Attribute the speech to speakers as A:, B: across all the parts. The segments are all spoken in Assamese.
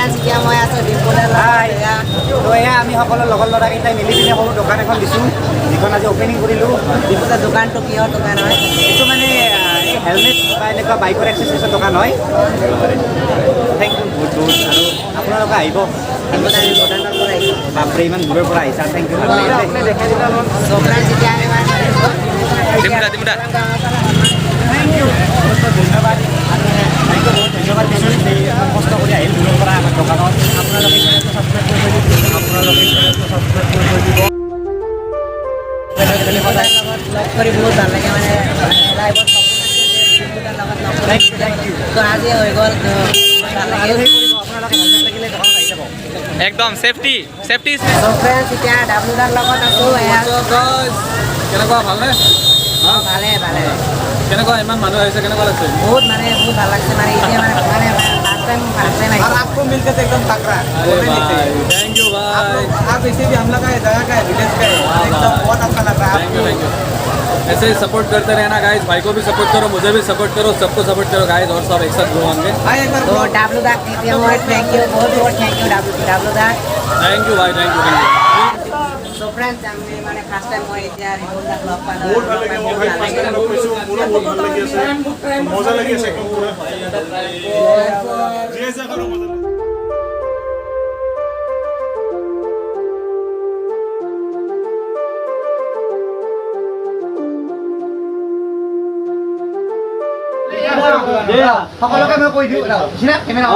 A: ফ্ৰেন্ডছ এতিয়া মই আছোঁ ডিম্পুদাৰ
B: তো এয়া আমি সকলো লগৰ ল'ৰাকেইটাই মিলি পিনে সৰু দোকান এখন দিছোঁ যিখন আজি অপেনিং কৰিলোঁ।
A: ডিম্পুদাৰ দোকানটো কিহৰ দোকান হয়?
B: এইটো মানে এই হেলমেট বা এনেকুৱা বাইকৰ এক্সেচৰিজৰ দোকান হয়। থেংক ইউ বহুত বহুত আৰু আপোনালোকে আহিব। বাপৰে ইমান দূৰৰ পৰা আহিছা, থেংক ইউ।
A: চ' ফ্ৰেন্ডছ এতিয়া আমি মানে
B: থেংক ইউ ধন্যবাদ। থেংক ইউ বহুত ধন্যবাদ দিছোঁ এই কষ্ট কৰি আহিল দূৰৰ পৰা আমাৰ দোকানত। আপোনালোকে চেনেলটো ছাবস্ক্ৰাইব কৰি থৈ দিব।
A: ডিম্পুদাৰ লগত লগ কৰি বহুত ভাল লাগে মানে লাইভত ডিম্পুদাৰ লগত লগ কৰি তো আজি হৈ গ'ল ভাল লাগিল।
B: আপোনালোকে হেলমেট লাগিলে দোকানত আহি যাব।
C: একদম সেফটি সেফটি
A: চ' ফ্ৰেন্ডছ এতিয়া ডাবলুদাৰ লগত আছোঁ এয়া
D: কেনেকুৱা ভালনে?
A: ভালে ভালে
D: কেনেকুৱা ইমান মানুহ আহিছে কেনেকুৱা লাগিছে?
A: बहुत माने बहुत ভাল লাগছে মানে এতিয়া মানে लास्ट टाइम
B: और आपको मिलकर तो एकदम तगड़ा।
D: अरे भाई थैंक यू भाई,
B: आप ऐसे भी हम लोग का जगह का है, विलेज का है, एकदम बहुत अच्छा लग रहा है
D: थैंक यू
B: आपको।
D: Thank you. ऐसे ही सपोर्ट करते रहना गाइस, भाई को भी सपोर्ट करो, मुझे भी सपोर्ट करो, सबको सपोर्ट करो गाइस और सब एक साथ ग्रो होंगे।
B: भाई एक बार
A: तो डाबलू दा केटीएम और थैंक यू बहुत बहुत थैंक यू डाबलू दा
D: थैंक यू भाई थैंक यू।
A: सो फ्रेंड्स আমি মানে ফার্স্ট টাইম মই এতিয়া রিপোর্ট দা ক্লাব পালো
E: বহুত ভাল লাগে মই ভাই ফাৰ্ষ্ট টাইম লগ পাইছোঁ মোৰো বহুত ভাল লাগি আছে মজা লাগি আছে একদম পুৰা যি আছে আৰু মজা লাগি
B: সকলোকে মই কৈ দিওঁ কেমেৰা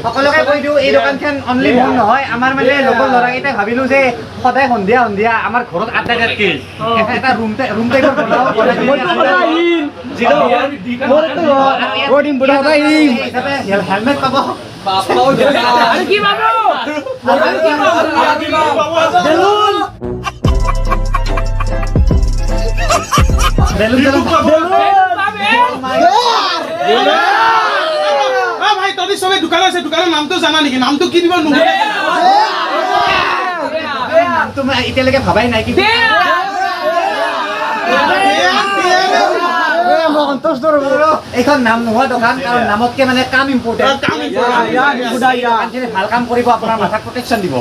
B: সকলোকে কৈ দিওঁ এই দোকানখন অনলি মোৰ নহয়, আমাৰ মানে লগৰ ল'ৰাকেইটাই ভাবিলোঁ যে সদায় সন্ধিয়া সন্ধিয়া আমাৰ ঘৰত আড্ডা দিয়াতকৈ এটা ৰুম টাইপৰ বনাওঁ হেলমেট পাব
E: ভাই তহঁতি চবে দোকান আছে দোকানৰ নামটো জানা নেকি? নামটো কি দিব
B: নামটো মই এতিয়ালৈকে ভাবাই নাই কিন্তু এইখন নাম নোহোৱা দোকান কাৰণ নামতকে মানে কাম ইম্পৰ্টেণ্ট। ভাল কাম কৰিব আপোনাৰ মাথাত প্ৰটেকশ্যন দিব।